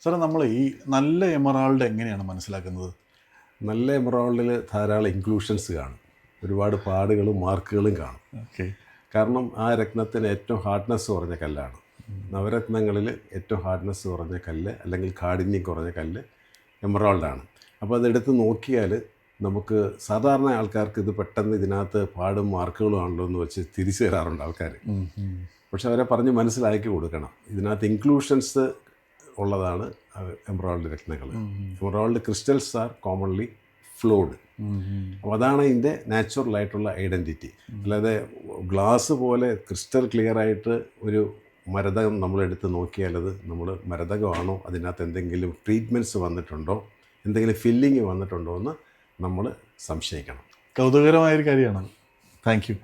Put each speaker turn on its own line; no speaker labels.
സാറേ, നമ്മൾ ഈ നല്ല എമറാൾഡ് എങ്ങനെയാണ് മനസ്സിലാക്കുന്നത്?
നല്ല എമറാൾഡിൽ ധാരാളം ഇൻക്ലൂഷൻസ് കാണും, ഒരുപാട് പാടുകളും മാർക്കുകളും കാണും.
ഓക്കെ.
കാരണം ആ രത്നത്തിന് ഏറ്റവും ഹാർഡ്നെസ് കുറഞ്ഞ കല്ലാണ്. നവരത്നങ്ങളിൽ ഏറ്റവും ഹാർഡ്നെസ് കുറഞ്ഞ കല്ല് അല്ലെങ്കിൽ കാഠിന്യം കുറഞ്ഞ കല്ല് എമറാൾഡാണ്. അപ്പോൾ അതെടുത്ത് നോക്കിയാൽ നമുക്ക് സാധാരണ ആൾക്കാർക്ക് ഇത് പെട്ടെന്ന് ഇതിനകത്ത് പാടും മാർക്കുകളും ആണല്ലോ എന്ന് വെച്ച് തിരിച്ചു തരാറുണ്ട് ആൾക്കാർ. പക്ഷെ അവരെ പറഞ്ഞ് മനസ്സിലാക്കി കൊടുക്കണം, ഇതിനകത്ത് ഇൻക്ലൂഷൻസ് ഉള്ളതാണ് എമറാൾഡ് രത്നങ്ങൾ. Emerald crystals R commonly flawed. അപ്പോൾ അതാണ് ഇതിൻ്റെ നാച്ചുറലായിട്ടുള്ള ഐഡൻറ്റിറ്റി. അല്ലാതെ ഗ്ലാസ് പോലെ ക്രിസ്റ്റൽ ക്ലിയർ ആയിട്ട് ഒരു മരതകം നമ്മളെടുത്ത് നോക്കിയാൽ അത് നമ്മൾ മരതകമാണോ, അതിനകത്ത് എന്തെങ്കിലും ട്രീറ്റ്മെൻറ്റ്സ് വന്നിട്ടുണ്ടോ, എന്തെങ്കിലും ഫില്ലിങ് വന്നിട്ടുണ്ടോ എന്ന് നമ്മൾ സംശയിക്കണം.
കൗതുകകരമായൊരു കാര്യമാണ്. Thank you.